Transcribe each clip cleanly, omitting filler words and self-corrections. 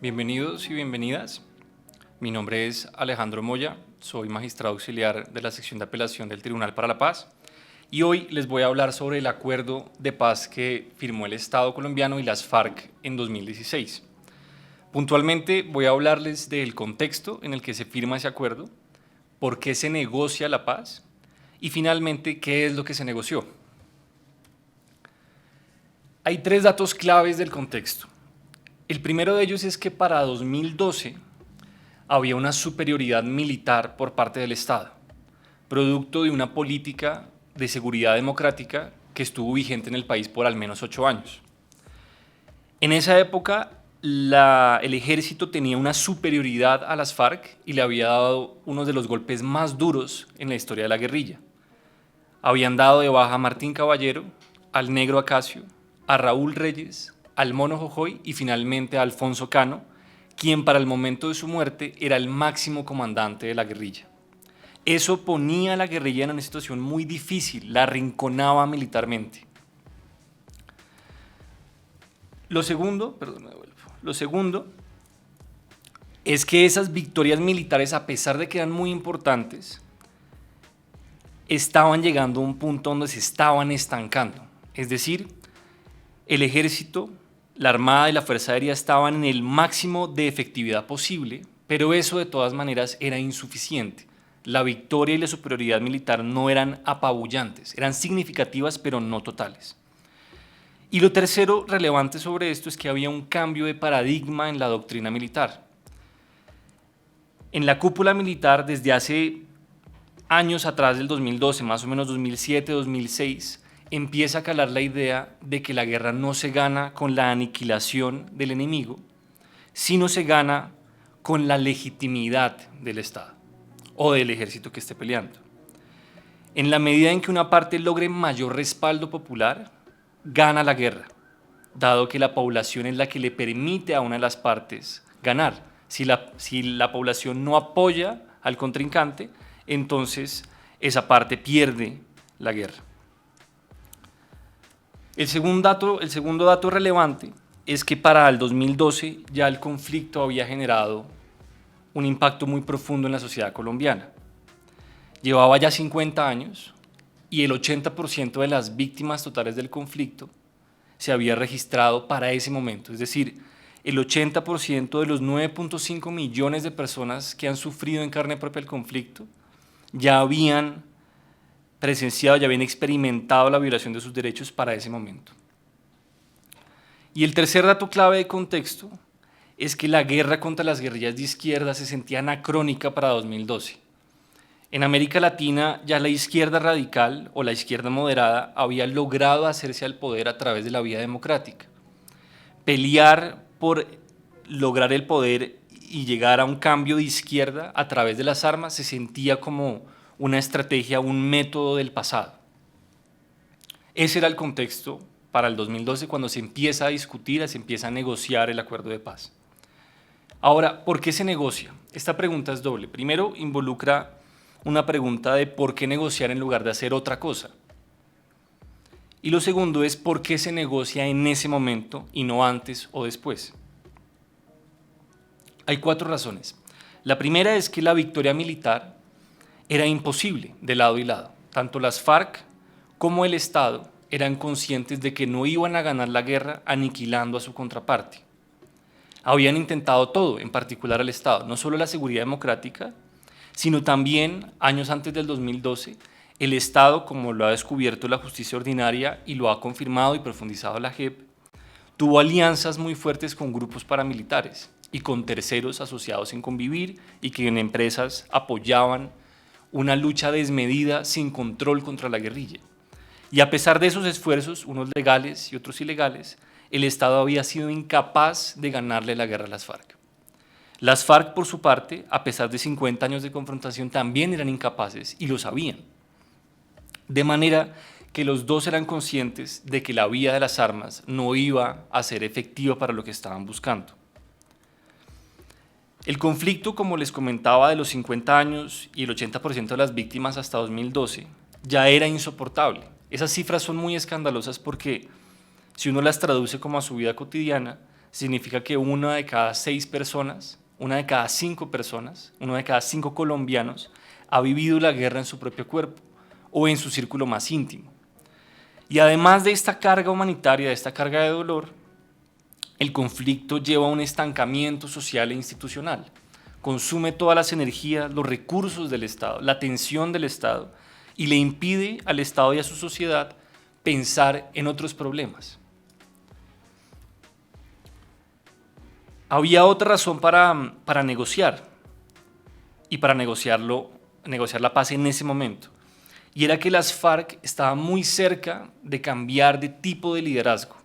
Bienvenidos y bienvenidas. Mi nombre es Alejandro Moya, soy magistrado auxiliar de la sección de apelación del Tribunal para la Paz y hoy les voy a hablar sobre el acuerdo de paz que firmó el Estado colombiano y las FARC en 2016. Puntualmente voy a hablarles del contexto en el que se firma ese acuerdo, por qué se negocia la paz y finalmente qué es lo que se negoció. Hay tres datos claves del contexto. El primero de ellos es que para 2012 había una superioridad militar por parte del Estado, producto de una política de seguridad democrática que estuvo vigente en el país por al menos 8 años. En esa época, el ejército tenía una superioridad a las FARC y le había dado uno de los golpes más duros en la historia de la guerrilla. Habían dado de baja a Martín Caballero, al Negro Acacio, a Raúl Reyes, al Mono Jojoy y finalmente a Alfonso Cano, quien para el momento de su muerte era el máximo comandante de la guerrilla. Eso ponía a la guerrilla en una situación muy difícil, la arrinconaba militarmente. Lo segundo es que esas victorias militares, a pesar de que eran muy importantes, estaban llegando a un punto donde se estaban estancando. Es decir, el ejército, la Armada y la Fuerza Aérea estaban en el máximo de efectividad posible, pero eso de todas maneras era insuficiente. La victoria y la superioridad militar no eran apabullantes, eran significativas pero no totales. Y lo tercero relevante sobre esto es que había un cambio de paradigma en la doctrina militar. En la cúpula militar, desde hace años atrás del 2012, más o menos 2007, 2006, empieza a calar la idea de que la guerra no se gana con la aniquilación del enemigo, sino se gana con la legitimidad del Estado o del ejército que esté peleando. En la medida en que una parte logre mayor respaldo popular, gana la guerra, dado que la población es la que le permite a una de las partes ganar. Si la población no apoya al contrincante, entonces esa parte pierde la guerra. El segundo dato relevante es que para el 2012 ya el conflicto había generado un impacto muy profundo en la sociedad colombiana. Llevaba ya 50 años y el 80% de las víctimas totales del conflicto se había registrado para ese momento. Es decir, el 80% de los 9.5 millones de personas que han sufrido en carne propia el conflicto ya habían presenciado, ya habían experimentado la violación de sus derechos para ese momento. Y el tercer dato clave de contexto es que la guerra contra las guerrillas de izquierda se sentía anacrónica para 2012. En América Latina ya la izquierda radical o la izquierda moderada había logrado hacerse al poder a través de la vía democrática. Pelear por lograr el poder y llegar a un cambio de izquierda a través de las armas se sentía como una estrategia, un método del pasado. Ese era el contexto para el 2012 cuando se empieza a discutir, se empieza a negociar el acuerdo de paz. Ahora, ¿por qué se negocia? Esta pregunta es doble. Primero, involucra una pregunta de por qué negociar en lugar de hacer otra cosa. Y lo segundo es por qué se negocia en ese momento y no antes o después. Hay 4 razones. La primera es que la victoria militar era imposible de lado y lado. Tanto las FARC como el Estado eran conscientes de que no iban a ganar la guerra aniquilando a su contraparte. Habían intentado todo, en particular el Estado, no solo la seguridad democrática, sino también, años antes del 2012, el Estado, como lo ha descubierto la justicia ordinaria y lo ha confirmado y profundizado la JEP, tuvo alianzas muy fuertes con grupos paramilitares y con terceros asociados en Convivir y que en empresas apoyaban una lucha desmedida sin control contra la guerrilla. Y a pesar de esos esfuerzos, unos legales y otros ilegales, el Estado había sido incapaz de ganarle la guerra a las FARC. Las FARC, por su parte, a pesar de 50 años de confrontación, también eran incapaces y lo sabían. De manera que los dos eran conscientes de que la vía de las armas no iba a ser efectiva para lo que estaban buscando. El conflicto, como les comentaba, de los 50 años y el 80% de las víctimas hasta 2012 ya era insoportable. Esas cifras son muy escandalosas porque si uno las traduce como a su vida cotidiana, significa que una de cada 6 personas, una de cada 5 personas, uno de cada 5 colombianos ha vivido la guerra en su propio cuerpo o en su círculo más íntimo. Y además de esta carga humanitaria, de esta carga de dolor, el conflicto lleva a un estancamiento social e institucional. Consume todas las energías, los recursos del Estado, la atención del Estado y le impide al Estado y a su sociedad pensar en otros problemas. Había otra razón para negociar y para negociar la paz en ese momento, y era que las FARC estaban muy cerca de cambiar de tipo de liderazgo.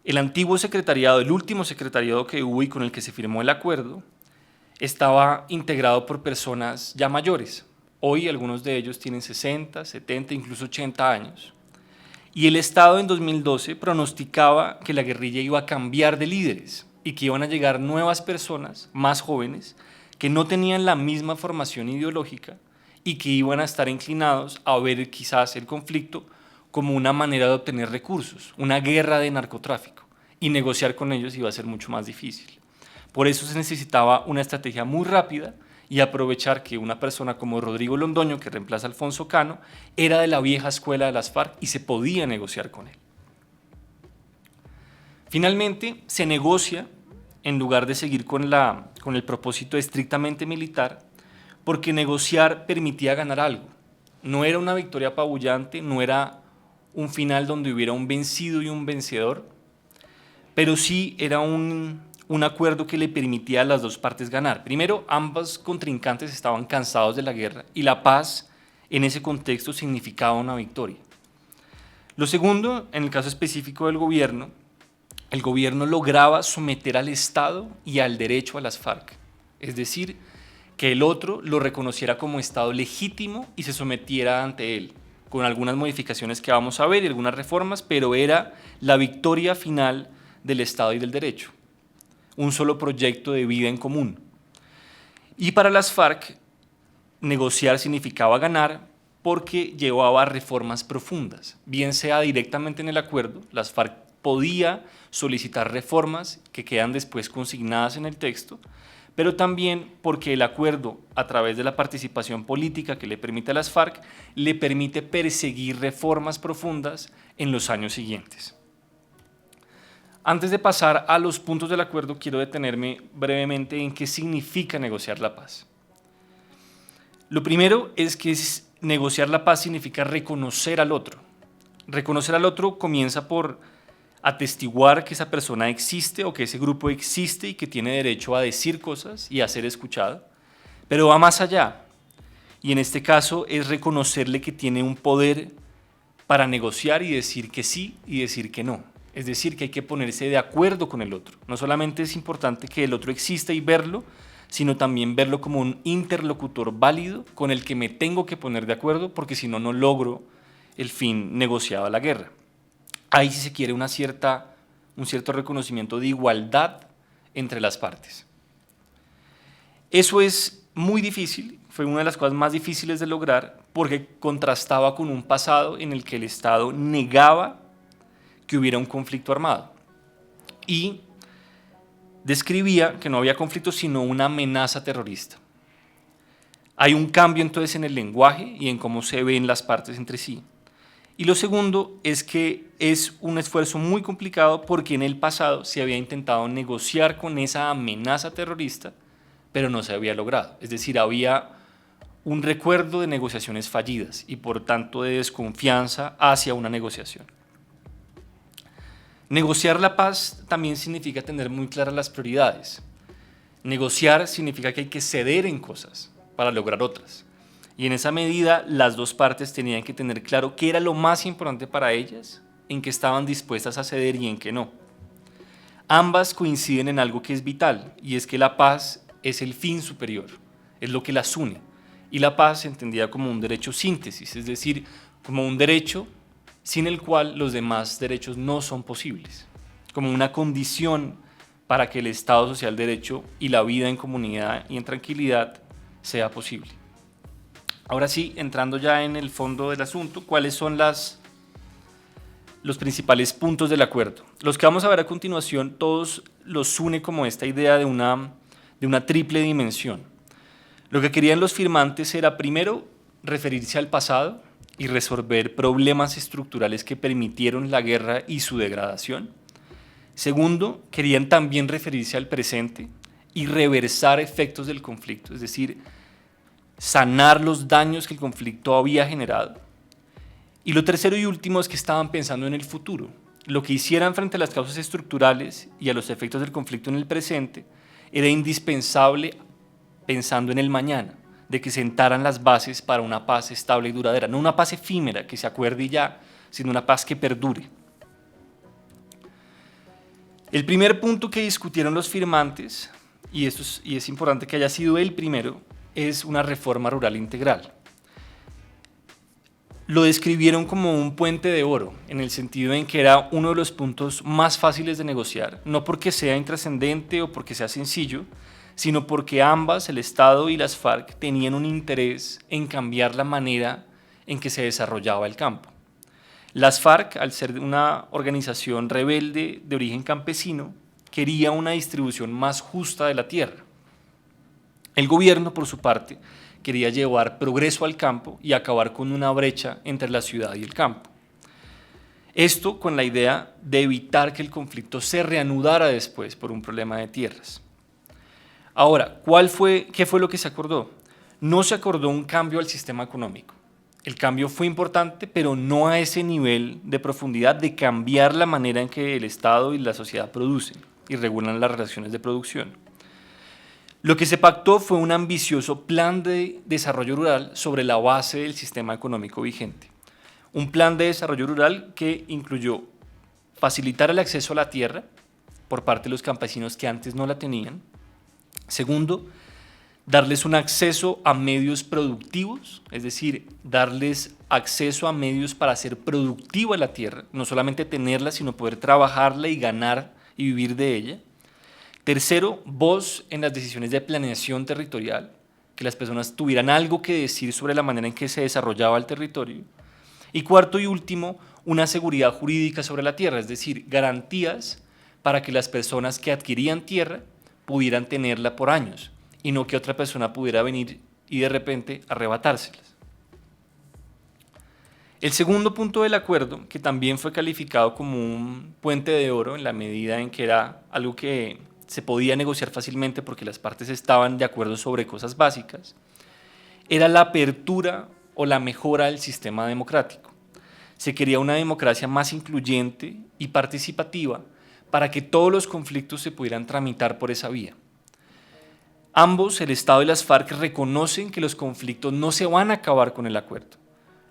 El antiguo secretariado, el último secretariado que hubo y con el que se firmó el acuerdo, estaba integrado por personas ya mayores. Hoy algunos de ellos tienen 60, 70, incluso 80 años. Y el Estado en 2012 pronosticaba que la guerrilla iba a cambiar de líderes y que iban a llegar nuevas personas, más jóvenes, que no tenían la misma formación ideológica y que iban a estar inclinados a ver quizás el conflicto como una manera de obtener recursos, una guerra de narcotráfico, y negociar con ellos iba a ser mucho más difícil. Por eso se necesitaba una estrategia muy rápida y aprovechar que una persona como Rodrigo Londoño, que reemplaza a Alfonso Cano, era de la vieja escuela de las FARC y se podía negociar con él. Finalmente, se negocia en lugar de seguir con el propósito estrictamente militar, porque negociar permitía ganar algo. No era una victoria apabullante, no era un final donde hubiera un vencido y un vencedor, pero sí era un acuerdo que le permitía a las dos partes ganar. Primero, ambos contrincantes estaban cansados de la guerra y la paz en ese contexto significaba una victoria. Lo segundo, en el caso específico del gobierno, el gobierno lograba someter al Estado y al derecho a las FARC, es decir, que el otro lo reconociera como Estado legítimo y se sometiera ante él, con algunas modificaciones que vamos a ver y algunas reformas, pero era la victoria final del Estado y del derecho, un solo proyecto de vida en común. Y para las FARC, negociar significaba ganar porque llevaba reformas profundas, bien sea directamente en el acuerdo, las FARC podía solicitar reformas que quedan después consignadas en el texto, pero también porque el acuerdo, a través de la participación política que le permite a las FARC, le permite perseguir reformas profundas en los años siguientes. Antes de pasar a los puntos del acuerdo, quiero detenerme brevemente en qué significa negociar la paz. Lo primero es que negociar la paz significa reconocer al otro. Reconocer al otro comienza por atestiguar que esa persona existe o que ese grupo existe y que tiene derecho a decir cosas y a ser escuchado, pero va más allá. Y en este caso es reconocerle que tiene un poder para negociar y decir que sí y decir que no. Es decir, que hay que ponerse de acuerdo con el otro. No solamente es importante que el otro exista y verlo, sino también verlo como un interlocutor válido con el que me tengo que poner de acuerdo, porque si no, no logro el fin negociado a la guerra. Ahí sí se quiere un cierto reconocimiento de igualdad entre las partes. Eso es muy difícil, fue una de las cosas más difíciles de lograr, porque contrastaba con un pasado en el que el Estado negaba que hubiera un conflicto armado y describía que no había conflicto sino una amenaza terrorista. Hay un cambio entonces en el lenguaje y en cómo se ven las partes entre sí. Y lo segundo es que es un esfuerzo muy complicado porque en el pasado se había intentado negociar con esa amenaza terrorista, pero no se había logrado. Es decir, había un recuerdo de negociaciones fallidas y por tanto de desconfianza hacia una negociación. Negociar la paz también significa tener muy claras las prioridades. Negociar significa que hay que ceder en cosas para lograr otras. Y en esa medida las dos partes tenían que tener claro qué era lo más importante para ellas, en qué estaban dispuestas a ceder y en qué no. Ambas coinciden en algo que es vital, y es que la paz es el fin superior, es lo que las une. Y la paz se entendía como un derecho síntesis, es decir, como un derecho sin el cual los demás derechos no son posibles, como una condición para que el Estado social de derecho y la vida en comunidad y en tranquilidad sea posible. Ahora sí, entrando ya en el fondo del asunto, ¿cuáles son las los principales puntos del acuerdo. Los que vamos a ver a continuación, todos los une como esta idea de una triple dimensión. Lo que querían los firmantes era, primero, referirse al pasado y resolver problemas estructurales que permitieron la guerra y su degradación. Segundo, querían también referirse al presente y reversar efectos del conflicto, es decir, sanar los daños que el conflicto había generado. Y lo tercero y último es que estaban pensando en el futuro. Lo que hicieran frente a las causas estructurales y a los efectos del conflicto en el presente era indispensable pensando en el mañana, de que sentaran las bases para una paz estable y duradera, no una paz efímera que se acuerde y ya, sino una paz que perdure. El primer punto que discutieron los firmantes, y es importante que haya sido el primero, es una reforma rural integral. Lo describieron como un puente de oro, en el sentido en que era uno de los puntos más fáciles de negociar, no porque sea intrascendente o porque sea sencillo, sino porque ambas, el Estado y las FARC, tenían un interés en cambiar la manera en que se desarrollaba el campo. Las FARC, al ser una organización rebelde de origen campesino, quería una distribución más justa de la tierra. El gobierno, por su parte, quería llevar progreso al campo y acabar con una brecha entre la ciudad y el campo. Esto con la idea de evitar que el conflicto se reanudara después por un problema de tierras. Ahora, ¿qué fue lo que se acordó? No se acordó un cambio al sistema económico. El cambio fue importante, pero no a ese nivel de profundidad de cambiar la manera en que el Estado y la sociedad producen y regulan las relaciones de producción. Lo que se pactó fue un ambicioso plan de desarrollo rural sobre la base del sistema económico vigente. Un plan de desarrollo rural que incluyó facilitar el acceso a la tierra por parte de los campesinos que antes no la tenían. Segundo, darles un acceso a medios productivos, es decir, darles acceso a medios para hacer productiva la tierra, no solamente tenerla, sino poder trabajarla y ganar y vivir de ella. Tercero, voz en las decisiones de planeación territorial, que las personas tuvieran algo que decir sobre la manera en que se desarrollaba el territorio. Y cuarto y último, una seguridad jurídica sobre la tierra, es decir, garantías para que las personas que adquirían tierra pudieran tenerla por años y no que otra persona pudiera venir y de repente arrebatárselas. El segundo punto del acuerdo, que también fue calificado como un puente de oro en la medida en que era algo que se podía negociar fácilmente porque las partes estaban de acuerdo sobre cosas básicas, era la apertura o la mejora del sistema democrático. Se quería una democracia más incluyente y participativa para que todos los conflictos se pudieran tramitar por esa vía. Ambos, el Estado y las FARC, reconocen que los conflictos no se van a acabar con el acuerdo.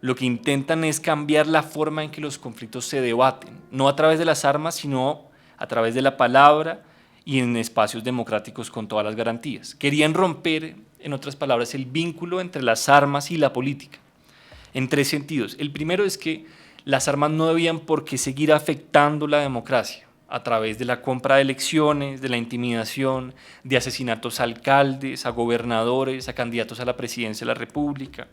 Lo que intentan es cambiar la forma en que los conflictos se debaten, no a través de las armas, sino a través de la palabra y en espacios democráticos con todas las garantías. Querían romper, en otras palabras, el vínculo entre las armas y la política, en tres sentidos. El primero es que las armas no debían por qué seguir afectando la democracia a través de la compra de elecciones, de la intimidación, de asesinatos a alcaldes, a gobernadores, a candidatos a la presidencia de la República.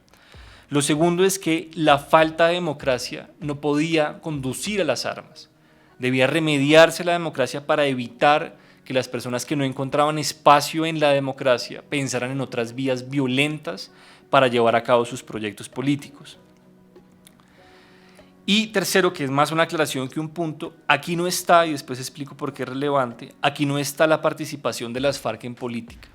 Lo segundo es que la falta de democracia no podía conducir a las armas. Debía remediarse la democracia para evitar que las personas que no encontraban espacio en la democracia pensaran en otras vías violentas para llevar a cabo sus proyectos políticos. Y tercero, que es más una aclaración que un punto, aquí no está, y después explico por qué es relevante, aquí no está la participación de las FARC en política.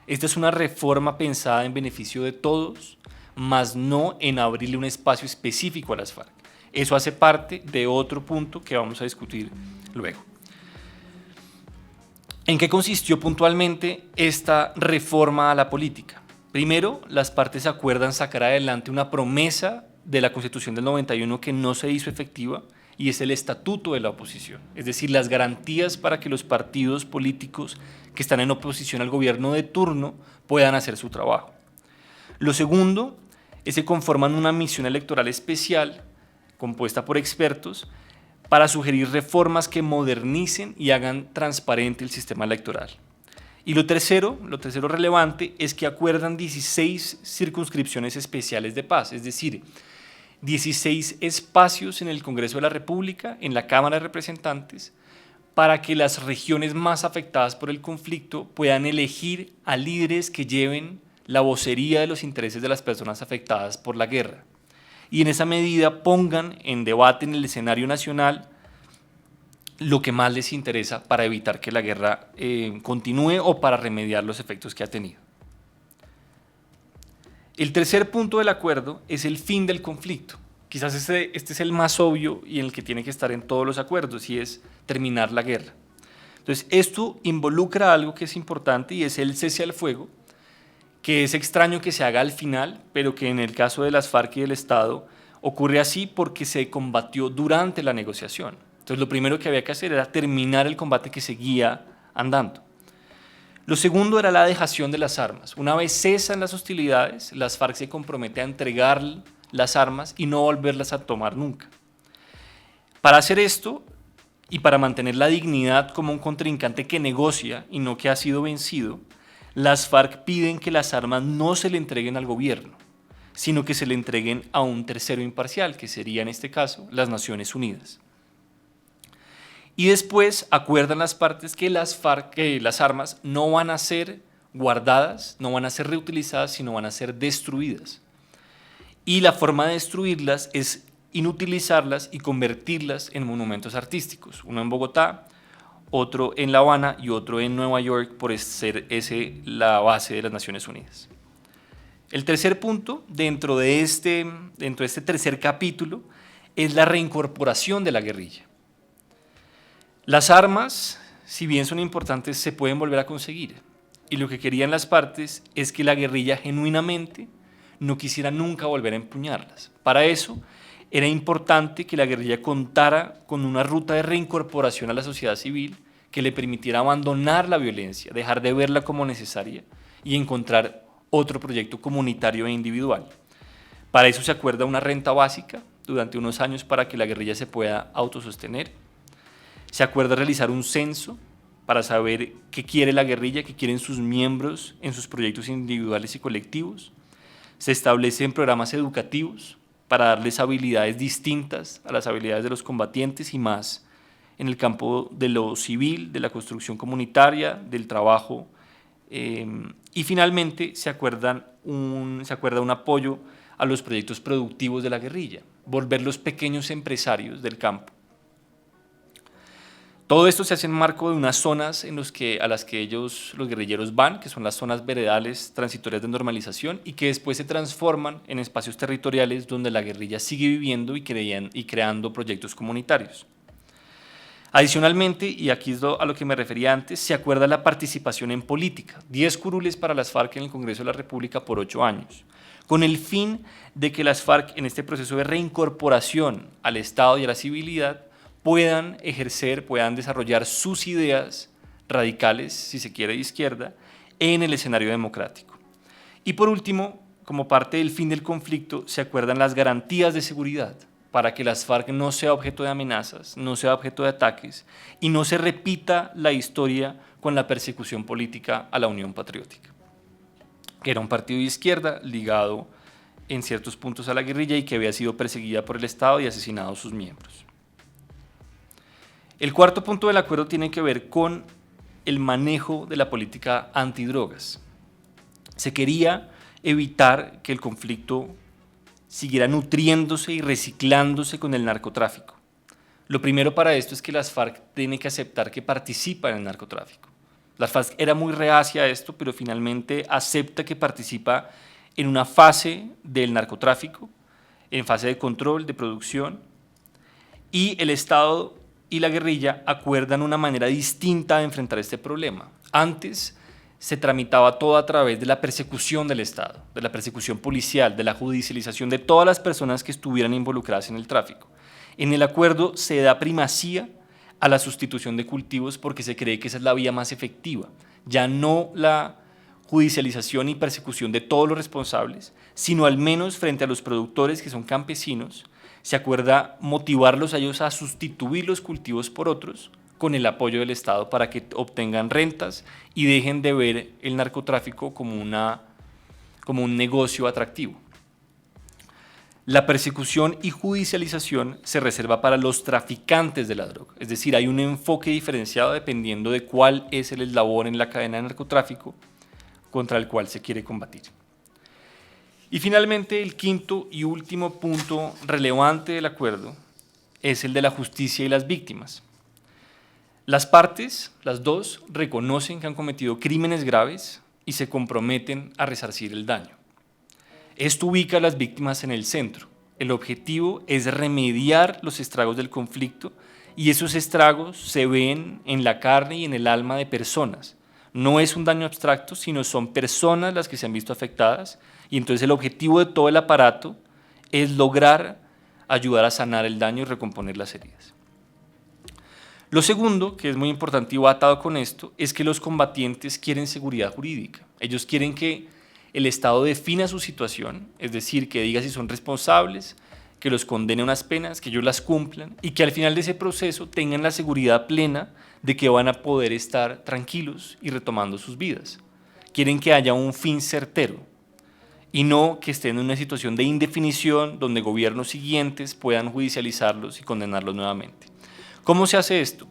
Esta es una reforma pensada en beneficio de todos, más no en abrirle un espacio específico a las FARC. Eso hace parte de otro punto que vamos a discutir luego. ¿En qué consistió puntualmente esta reforma a la política? Primero, las partes acuerdan sacar adelante una promesa de la Constitución del 91 que no se hizo efectiva y es el estatuto de la oposición, es decir, las garantías para que los partidos políticos que están en oposición al gobierno de turno puedan hacer su trabajo. Lo segundo es que conforman una misión electoral especial compuesta por expertos para sugerir reformas que modernicen y hagan transparente el sistema electoral. Y lo tercero relevante es que acuerdan 16 circunscripciones especiales de paz, es decir, 16 espacios en el Congreso de la República, en la Cámara de Representantes, para que las regiones más afectadas por el conflicto puedan elegir a líderes que lleven la vocería de los intereses de las personas afectadas por la guerra. Y en esa medida pongan en debate en el escenario nacional lo que más les interesa para evitar que la guerra continúe o para remediar los efectos que ha tenido. El tercer punto del acuerdo es el fin del conflicto. Quizás este es el más obvio y en el que tiene que estar en todos los acuerdos, y es terminar la guerra. Entonces, esto involucra algo que es importante y es el cese al fuego, que es extraño que se haga al final, pero que en el caso de las FARC y del Estado ocurre así porque se combatió durante la negociación. Entonces, lo primero que había que hacer era terminar el combate que seguía andando. Lo segundo era la dejación de las armas. Una vez cesan las hostilidades, las FARC se comprometen a entregar las armas y no volverlas a tomar nunca. Para hacer esto y para mantener la dignidad como un contrincante que negocia y no que ha sido vencido, las FARC piden que las armas no se le entreguen al gobierno, sino que se le entreguen a un tercero imparcial, que sería en este caso las Naciones Unidas. Y después acuerdan las partes que las armas no van a ser guardadas, no van a ser reutilizadas, sino van a ser destruidas. Y la forma de destruirlas es inutilizarlas y convertirlas en monumentos artísticos, uno en Bogotá, otro en La Habana y otro en Nueva York, por ser ese la base de las Naciones Unidas. El tercer punto dentro de este tercer capítulo es la reincorporación de la guerrilla. Las armas, si bien son importantes, se pueden volver a conseguir, y lo que querían las partes es que la guerrilla genuinamente no quisiera nunca volver a empuñarlas. Para eso era importante que la guerrilla contara con una ruta de reincorporación a la sociedad civil que le permitiera abandonar la violencia, dejar de verla como necesaria y encontrar otro proyecto comunitario e individual. Para eso se acuerda una renta básica durante unos años para que la guerrilla se pueda autosostener. Se acuerda realizar un censo para saber qué quiere la guerrilla, qué quieren sus miembros en sus proyectos individuales y colectivos. Se establecen programas educativos para darles habilidades distintas a las habilidades de los combatientes y más en el campo de lo civil, de la construcción comunitaria, del trabajo. Y finalmente se acuerda un apoyo a los proyectos productivos de la guerrilla, volverlos pequeños empresarios del campo. Todo esto se hace en marco de unas zonas a las que los guerrilleros van, que son las zonas veredales transitorias de normalización y que después se transforman en espacios territoriales donde la guerrilla sigue viviendo y creando proyectos comunitarios. Adicionalmente, y aquí es a lo que me refería antes, se acuerda la participación en política, 10 curules para las FARC en el Congreso de la República por 8 años, con el fin de que las FARC en este proceso de reincorporación al Estado y a la civilidad puedan ejercer, puedan desarrollar sus ideas radicales, si se quiere de izquierda, en el escenario democrático. Y por último, como parte del fin del conflicto, se acuerdan las garantías de seguridad para que las FARC no sea objeto de amenazas, no sea objeto de ataques y no se repita la historia con la persecución política a la Unión Patriótica, que era un partido de izquierda ligado en ciertos puntos a la guerrilla y que había sido perseguida por el Estado y asesinado a sus miembros. El cuarto punto del acuerdo tiene que ver con el manejo de la política antidrogas. Se quería evitar que el conflicto siguiera nutriéndose y reciclándose con el narcotráfico. Lo primero para esto es que las FARC tienen que aceptar que participan en el narcotráfico. Las FARC era muy reacia a esto, pero finalmente acepta que participa en una fase del narcotráfico, en fase de control, de producción, y el Estado y la guerrilla acuerdan una manera distinta de enfrentar este problema. Antes se tramitaba todo a través de la persecución del Estado, de la persecución policial, de la judicialización de todas las personas que estuvieran involucradas en el tráfico. En el acuerdo se da primacía a la sustitución de cultivos porque se cree que esa es la vía más efectiva, ya no la judicialización y persecución de todos los responsables, sino al menos frente a los productores que son campesinos, se acuerda motivarlos a ellos a sustituir los cultivos por otros con el apoyo del Estado para que obtengan rentas y dejen de ver el narcotráfico como un negocio atractivo. La persecución y judicialización se reserva para los traficantes de la droga, es decir, hay un enfoque diferenciado dependiendo de cuál es el eslabón en la cadena de narcotráfico contra el cual se quiere combatir. Y finalmente, el quinto y último punto relevante del acuerdo es el de la justicia y las víctimas. Las partes, las dos, reconocen que han cometido crímenes graves y se comprometen a resarcir el daño. Esto ubica a las víctimas en el centro. El objetivo es remediar los estragos del conflicto y esos estragos se ven en la carne y en el alma de personas. No es un daño abstracto, sino son personas las que se han visto afectadas y entonces el objetivo de todo el aparato es lograr ayudar a sanar el daño y recomponer las heridas. Lo segundo, que es muy importante y va atado con esto, es que los combatientes quieren seguridad jurídica. Ellos quieren que el Estado defina su situación, es decir, que diga si son responsables, que los condene a unas penas, que ellos las cumplan y que al final de ese proceso tengan la seguridad plena de que van a poder estar tranquilos y retomando sus vidas. Quieren que haya un fin certero y no que estén en una situación de indefinición donde gobiernos siguientes puedan judicializarlos y condenarlos nuevamente. ¿Cómo se hace esto?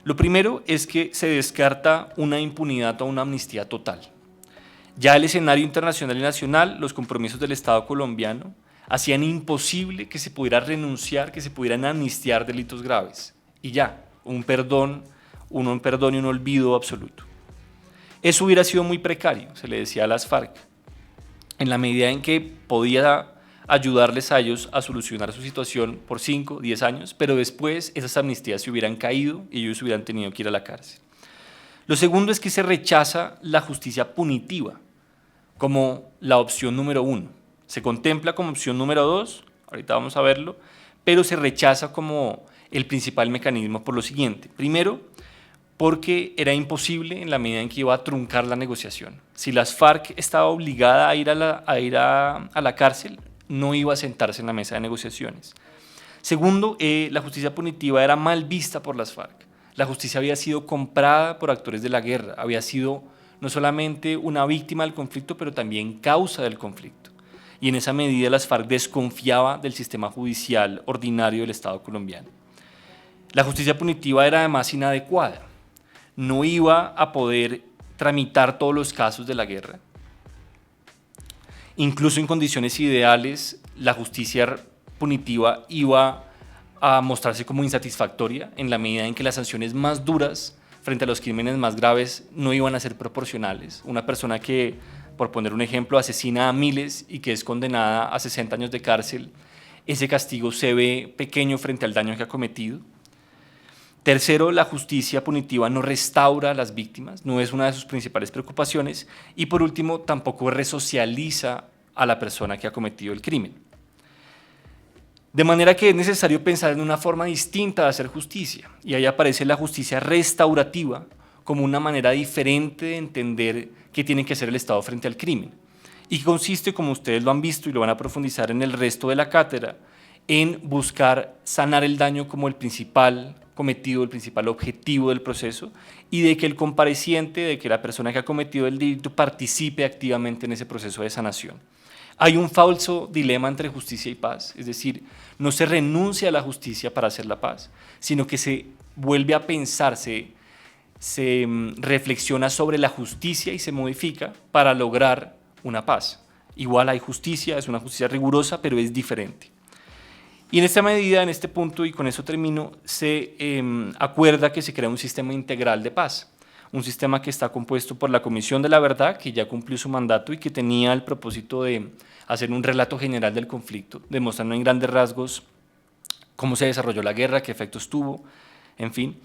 Lo primero es que se descarta una impunidad o una amnistía total. Ya el escenario internacional y nacional, los compromisos del Estado colombiano, hacían imposible que se pudiera renunciar, que se pudieran amnistiar delitos graves. Y ya, un perdón y un olvido absoluto. Eso hubiera sido muy precario, se le decía a las FARC, en la medida en que podía ayudarles a ellos a solucionar su situación por 5, 10 años, pero después esas amnistías se hubieran caído y ellos hubieran tenido que ir a la cárcel. Lo segundo es que se rechaza la justicia punitiva como la opción número 1. Se contempla como opción número 2, ahorita vamos a verlo, pero se rechaza como el principal mecanismo por lo siguiente. Primero, porque era imposible en la medida en que iba a truncar la negociación. Si las FARC estaba obligada a ir a la cárcel, no iba a sentarse en la mesa de negociaciones. Segundo, la justicia punitiva era mal vista por las FARC. La justicia había sido comprada por actores de la guerra, había sido no solamente una víctima del conflicto, pero también causa del conflicto. Y en esa medida las FARC desconfiaba del sistema judicial ordinario del Estado colombiano. La justicia punitiva era además inadecuada. No iba a poder tramitar todos los casos de la guerra. Incluso en condiciones ideales, la justicia punitiva iba a mostrarse como insatisfactoria en la medida en que las sanciones más duras frente a los crímenes más graves no iban a ser proporcionales. Una persona que, por poner un ejemplo, asesina a miles y que es condenada a 60 años de cárcel, ese castigo se ve pequeño frente al daño que ha cometido. Tercero, la justicia punitiva no restaura a las víctimas, no es una de sus principales preocupaciones. Y por último, tampoco resocializa a la persona que ha cometido el crimen. De manera que es necesario pensar en una forma distinta de hacer justicia, y ahí aparece la justicia restaurativa como una manera diferente de entender qué tiene que hacer el Estado frente al crimen, y consiste, como ustedes lo han visto y lo van a profundizar en el resto de la cátedra, en buscar sanar el daño como el principal cometido, el principal objetivo del proceso, y de que el compareciente, de que la persona que ha cometido el delito participe activamente en ese proceso de sanación. Hay un falso dilema entre justicia y paz, es decir, no se renuncia a la justicia para hacer la paz, sino que se vuelve a pensar, se reflexiona sobre la justicia y se modifica para lograr una paz. Igual hay justicia, es una justicia rigurosa, pero es diferente. Y en esta medida, en este punto, y con eso termino, se acuerda que se crea un sistema integral de paz. Un sistema que está compuesto por la Comisión de la Verdad, que ya cumplió su mandato y que tenía el propósito de hacer un relato general del conflicto, demostrando en grandes rasgos cómo se desarrolló la guerra, qué efectos tuvo, en fin.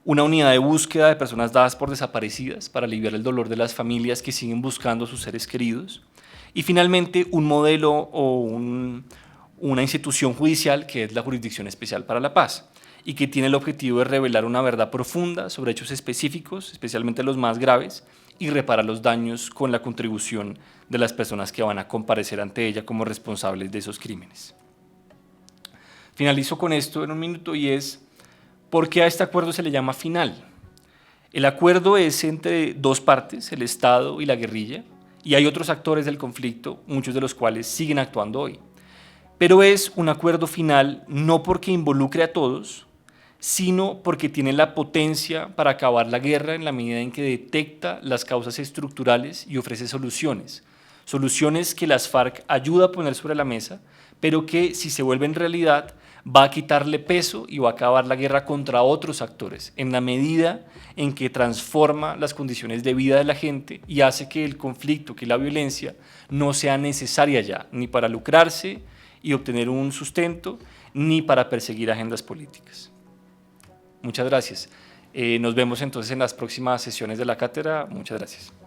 Una unidad de búsqueda de personas dadas por desaparecidas para aliviar el dolor de las familias que siguen buscando a sus seres queridos. Y finalmente, un modelo o una institución judicial que es la Jurisdicción Especial para la Paz, y que tiene el objetivo de revelar una verdad profunda sobre hechos específicos, especialmente los más graves, y reparar los daños con la contribución de las personas que van a comparecer ante ella como responsables de esos crímenes. Finalizo con esto en un minuto y es, ¿por qué a este acuerdo se le llama final? El acuerdo es entre dos partes, el Estado y la guerrilla, y hay otros actores del conflicto, muchos de los cuales siguen actuando hoy. pero es un acuerdo final no porque involucre a todos, sino porque tiene la potencia para acabar la guerra en la medida en que detecta las causas estructurales y ofrece soluciones. Soluciones que las FARC ayuda a poner sobre la mesa, pero que si se vuelven realidad va a quitarle peso y va a acabar la guerra contra otros actores, en la medida en que transforma las condiciones de vida de la gente y hace que el conflicto, que la violencia, no sea necesaria ya, ni para lucrarse y obtener un sustento, ni para perseguir agendas políticas. Muchas gracias. Nos vemos entonces en las próximas sesiones de la cátedra. Muchas gracias.